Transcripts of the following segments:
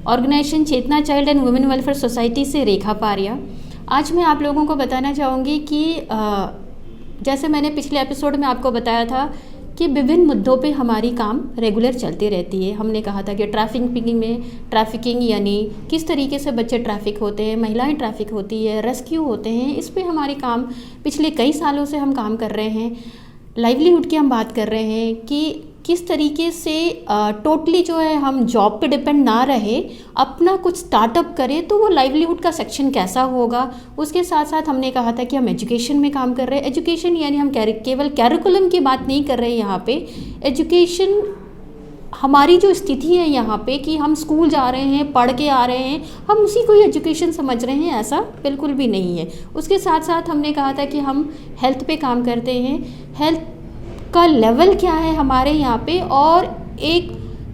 Organisation Chetna child and women welfare society से रेखा पारिया। आज मैं आप लोगों को बताना चाहूँगी कि जैसे मैंने पिछले एपिसोड में आपको बताया था कि विभिन्न मुद्दों पे हमारी काम रेगुलर चलती रहती है। हमने कहा था कि ट्रैफिकिंग यानी किस तरीके से बच्चे ट्रैफिक होते हैं, महिलाएं ट्रैफिक होती है, रेस्क्यू होते हैं, इस पे हमारी काम पिछले कई सालों से हम काम कर रहे हैं। लाइवलीहुड की हम बात कर रहे हैं कि किस तरीके से टोटली जो है हम जॉब पे डिपेंड ना रहे, अपना कुछ स्टार्टअप करें तो वो लाइवलीहुड का सेक्शन कैसा होगा। उसके साथ साथ हमने कहा था कि हम एजुकेशन में काम कर रहे हैं। एजुकेशन यानी हम केवल कैरिकुलम की बात नहीं कर रहे हैं यहाँ पे। एजुकेशन हमारी जो स्थिति है यहाँ पे कि हम स्कूल जा रहे हैं, पढ़ के आ रहे हैं, हम उसी को ही एजुकेशन समझ रहे हैं, ऐसा बिल्कुल भी नहीं है। उसके साथ साथ हमने कहा था कि हम हेल्थ पे काम करते हैं। हेल्थ का लेवल क्या है हमारे यहाँ पे, और एक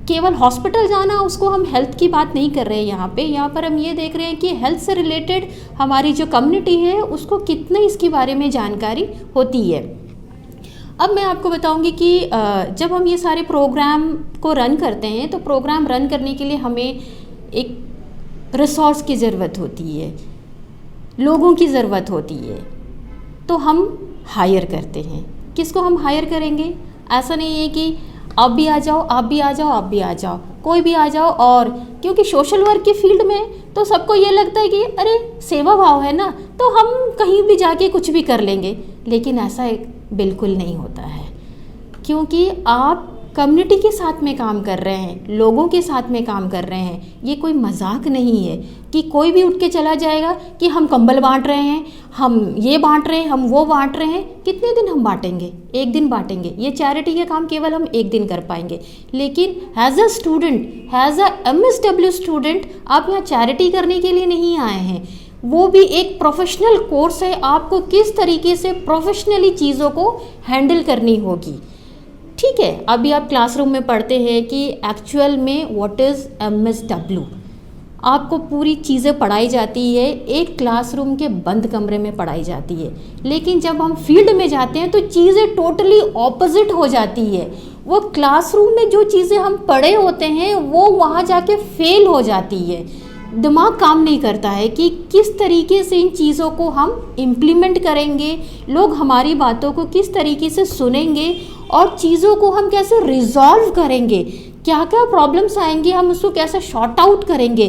केवल हॉस्पिटल जाना उसको हम हेल्थ की बात नहीं कर रहे हैं यहाँ पर हम ये देख रहे हैं कि हेल्थ से रिलेटेड हमारी जो कम्युनिटी है उसको कितने इसके बारे में जानकारी होती है। अब मैं आपको बताऊंगी कि जब हम ये सारे प्रोग्राम को रन करते हैं तो प्रोग्राम रन करने के लिए हमें एक रिसोर्स की ज़रूरत होती है, लोगों की ज़रूरत होती है, तो हम हायर करते हैं। किसको हम हायर करेंगे? ऐसा नहीं है कि आप भी आ जाओ, आप भी आ जाओ, आप भी आ जाओ, कोई भी आ जाओ। और क्योंकि सोशल वर्क के फील्ड में तो सबको ये लगता है कि अरे सेवा भाव है ना, तो हम कहीं भी जाके कुछ भी कर लेंगे, लेकिन ऐसा बिल्कुल नहीं होता है। क्योंकि आप कम्युनिटी के साथ में काम कर रहे हैं, लोगों के साथ में काम कर रहे हैं। ये कोई मजाक नहीं है कि कोई भी उठ के चला जाएगा कि हम कंबल बांट रहे हैं, हम ये बांट रहे हैं, हम वो बांट रहे हैं। कितने दिन हम बांटेंगे? एक दिन बांटेंगे। ये चैरिटी का काम केवल हम एक दिन कर पाएंगे। लेकिन has a student, has a MSW student, आप यहाँ चैरिटी करने के लिए नहीं आए हैं। वो भी एक प्रोफेशनल कोर्स है, आपको किस तरीके से प्रोफेशनली चीज़ों को हैंडल करनी होगी। ठीक है, अभी आप क्लासरूम में पढ़ते हैं कि एक्चुअल में व्हाट इज़ MSW, आपको पूरी चीज़ें पढ़ाई जाती है, एक क्लासरूम के बंद कमरे में पढ़ाई जाती है। लेकिन जब हम फील्ड में जाते हैं तो चीज़ें टोटली ऑपोजिट हो जाती है। वो क्लासरूम में जो चीज़ें हम पढ़े होते हैं वो वहाँ जाके फेल हो जाती है। दिमाग काम नहीं करता है कि किस तरीके से इन चीज़ों को हम इम्प्लीमेंट करेंगे, लोग हमारी बातों को किस तरीके से सुनेंगे और चीज़ों को हम कैसे रिजॉल्व करेंगे, क्या क्या प्रॉब्लम्स आएंगे, हम उसको कैसे शॉर्ट आउट करेंगे।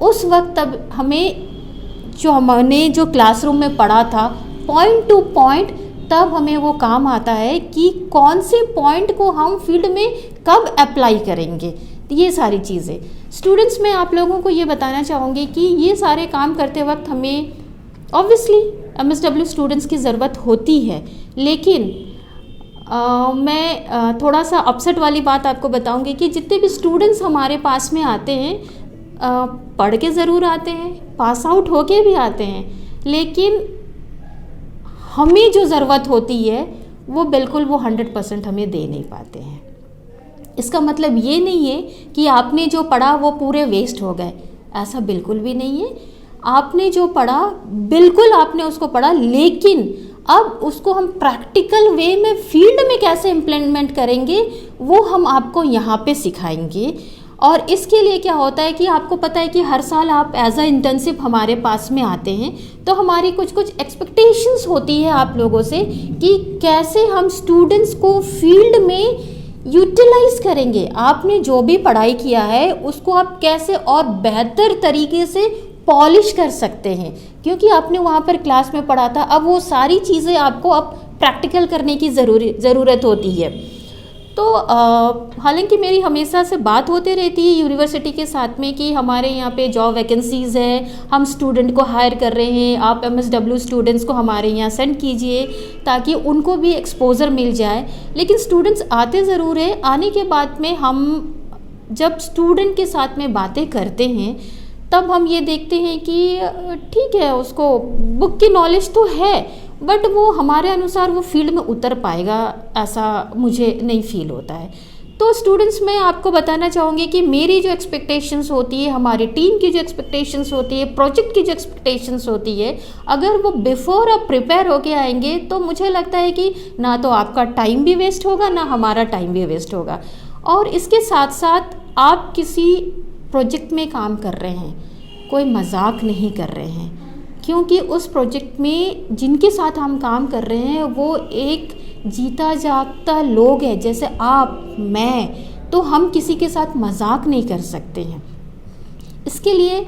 उस वक्त तब हमने जो क्लासरूम में पढ़ा था पॉइंट टू पॉइंट, तब हमें वो काम आता है कि कौन से पॉइंट को हम फील्ड में कब अप्लाई करेंगे। ये सारी चीज़ें स्टूडेंट्स, मैं आप लोगों को ये बताना चाहूँगी कि ये सारे काम करते वक्त हमें ऑब्वियसली MSW स्टूडेंट्स की ज़रूरत होती है। लेकिन मैं थोड़ा सा अपसेट वाली बात आपको बताऊंगी कि जितने भी स्टूडेंट्स हमारे पास में आते हैं, पढ़ के ज़रूर आते हैं, पास आउट होके भी आते हैं, लेकिन हमें जो ज़रूरत होती है वो बिल्कुल वो 100% हमें दे नहीं पाते हैं। इसका मतलब ये नहीं है कि आपने जो पढ़ा वो पूरे वेस्ट हो गए, ऐसा बिल्कुल भी नहीं है। आपने जो पढ़ा बिल्कुल आपने उसको पढ़ा, लेकिन अब उसको हम प्रैक्टिकल वे में फील्ड में कैसे इम्प्लीमेंट करेंगे वो हम आपको यहाँ पे सिखाएंगे। और इसके लिए क्या होता है कि आपको पता है कि हर साल आप एज अ इंटर्नशिप हमारे पास में आते हैं, तो हमारी कुछ एक्सपेक्टेशंस होती है आप लोगों से कि कैसे हम स्टूडेंट्स को फील्ड में यूटिलाइज करेंगे। आपने जो भी पढ़ाई किया है उसको आप कैसे और बेहतर तरीके से पॉलिश कर सकते हैं, क्योंकि आपने वहाँ पर क्लास में पढ़ा था। अब वो सारी चीज़ें आपको अब प्रैक्टिकल करने की ज़रूरत होती है। तो हालांकि मेरी हमेशा से बात होती रहती है यूनिवर्सिटी के साथ में कि हमारे यहाँ पे जॉब वैकेंसीज़ है, हम स्टूडेंट को हायर कर रहे हैं, आप MSW स्टूडेंट्स को हमारे यहाँ सेंड कीजिए ताकि उनको भी एक्सपोजर मिल जाए। लेकिन स्टूडेंट्स आते ज़रूर है। आने के बाद में हम जब स्टूडेंट के साथ में बातें करते हैं तब हम ये देखते हैं कि ठीक है, उसको बुक की नॉलेज तो है, बट वो हमारे अनुसार वो फील्ड में उतर पाएगा, ऐसा मुझे नहीं फील होता है। तो स्टूडेंट्स, मैं आपको बताना चाहूँगी कि मेरी जो एक्सपेक्टेशंस होती है, हमारी टीम की जो एक्सपेक्टेशंस होती है, प्रोजेक्ट की जो एक्सपेक्टेशंस होती है, अगर वो बिफोर आप प्रिपेयर होके आएंगे तो मुझे लगता है कि ना तो आपका टाइम भी वेस्ट होगा, ना हमारा टाइम भी वेस्ट होगा। और इसके साथ साथ आप किसी प्रोजेक्ट में काम कर रहे हैं, कोई मजाक नहीं कर रहे हैं, क्योंकि उस प्रोजेक्ट में जिनके साथ हम काम कर रहे हैं वो एक जीता जागता लोग है, जैसे आप मैं। तो हम किसी के साथ मजाक नहीं कर सकते हैं। इसके लिए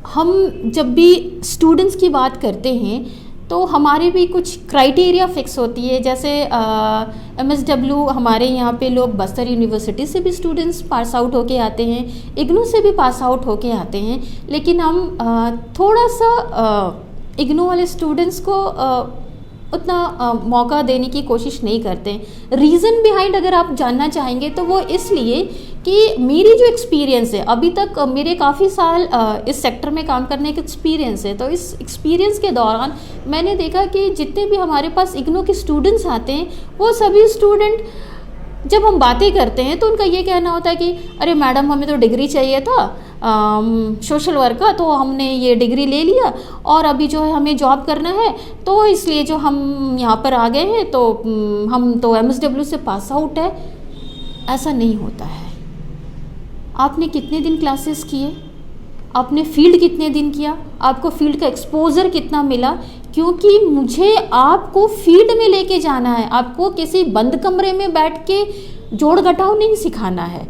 हम जब भी स्टूडेंट्स की बात करते हैं तो हमारे भी कुछ क्राइटेरिया फिक्स होती है। जैसे MSW हमारे यहाँ पे लोग बस्तर यूनिवर्सिटी से भी स्टूडेंट्स पास आउट होके आते हैं, इग्नू से भी पास आउट होके आते हैं, लेकिन हम थोड़ा सा इग्नू वाले स्टूडेंट्स को उतना मौका देने की कोशिश नहीं करते। रीज़न बिहाइंड अगर आप जानना चाहेंगे तो वो इसलिए कि मेरी जो एक्सपीरियंस है, अभी तक मेरे काफ़ी साल इस सेक्टर में काम करने का एक्सपीरियंस है, तो इस एक्सपीरियंस के दौरान मैंने देखा कि जितने भी हमारे पास इग्नू के स्टूडेंट्स आते हैं वो सभी स्टूडेंट जब हम बातें करते हैं तो उनका ये कहना होता है कि अरे मैडम हमें तो डिग्री चाहिए था सोशल वर्क का, तो हमने ये डिग्री ले लिया और अभी जो है हमें जॉब करना है, तो इसलिए जो हम यहाँ पर आ गए हैं, तो हम तो MSW से पास आउट है। ऐसा नहीं होता है। आपने कितने दिन क्लासेस किए, आपने फील्ड कितने दिन किया, आपको फील्ड का एक्सपोजर कितना मिला, क्योंकि मुझे आपको फील्ड में लेके जाना है, आपको किसी बंद कमरे में बैठ के जोड़ घटाव नहीं सिखाना है।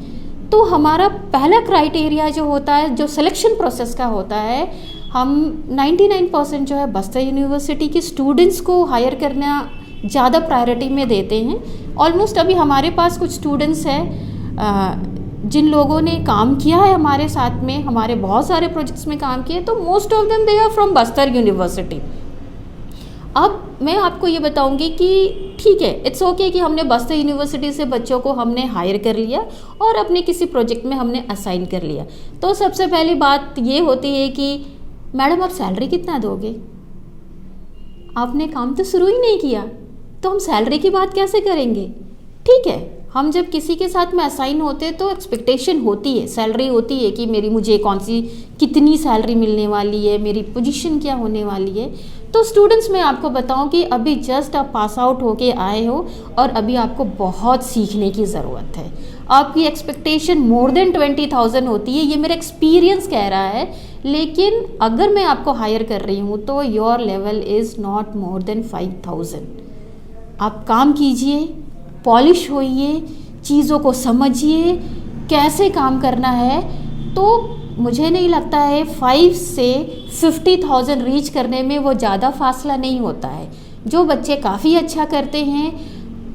तो हमारा पहला क्राइटेरिया जो होता है, जो सिलेक्शन प्रोसेस का होता है, हम 99% जो है बस्तर यूनिवर्सिटी के स्टूडेंट्स को हायर करना ज़्यादा प्रायोरिटी में देते हैं। ऑलमोस्ट अभी हमारे पास कुछ स्टूडेंट्स हैं जिन लोगों ने काम किया है हमारे साथ में, हमारे बहुत सारे प्रोजेक्ट्स में काम किए, तो most of them they are from Bastar university. अब मैं आपको ये बताऊंगी कि ठीक है, इट्स ओके कि हमने बस्तर यूनिवर्सिटी से बच्चों को हमने हायर कर लिया और अपने किसी प्रोजेक्ट में हमने असाइन कर लिया। तो सबसे पहली बात ये होती है कि मैडम आप सैलरी कितना दोगे? आपने काम तो शुरू ही नहीं किया, तो हम सैलरी की बात कैसे करेंगे? ठीक है, हम जब किसी के साथ में असाइन होते हैं तो एक्सपेक्टेशन होती है, सैलरी होती है कि मुझे कौन सी कितनी सैलरी मिलने वाली है, मेरी पोजीशन क्या होने वाली है। तो स्टूडेंट्स मैं आपको बताऊं कि अभी जस्ट आप पास आउट होके आए हो और अभी आपको बहुत सीखने की ज़रूरत है। आपकी एक्सपेक्टेशन मोर देन 20,000 होती है, ये मेरा एक्सपीरियंस कह रहा है, लेकिन अगर मैं आपको हायर कर रही हूँ तो your level is not more than 5,000। आप काम कीजिए, पॉलिश होइए, चीज़ों को समझिए कैसे काम करना है। तो मुझे नहीं लगता है 5 से 50,000 रीच करने में वो ज़्यादा फासला नहीं होता है। जो बच्चे काफ़ी अच्छा करते हैं,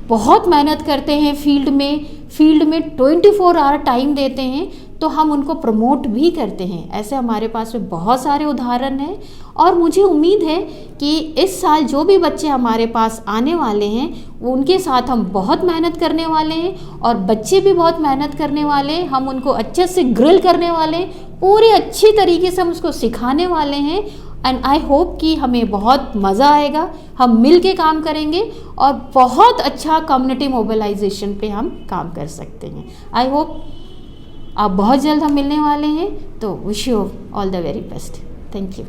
बहुत मेहनत करते हैं फील्ड में 24 आवर टाइम देते हैं, तो हम उनको प्रमोट भी करते हैं। ऐसे हमारे पास में बहुत सारे उदाहरण हैं और मुझे उम्मीद है कि इस साल जो भी बच्चे हमारे पास आने वाले हैं वो उनके साथ हम बहुत मेहनत करने वाले हैं और बच्चे भी बहुत मेहनत करने वाले हैं। हम उनको अच्छे से ग्रिल करने वाले हैं, पूरे अच्छी तरीके से हम उसको सिखाने वाले हैं। एंड आई होप कि हमें बहुत मज़ा आएगा, हम मिल के काम करेंगे और बहुत अच्छा कम्युनिटी मोबिलाइजेशन पे हम काम कर सकते हैं। आई होप आप बहुत जल्द हम मिलने वाले हैं, तो wish you all the very best. Thank you.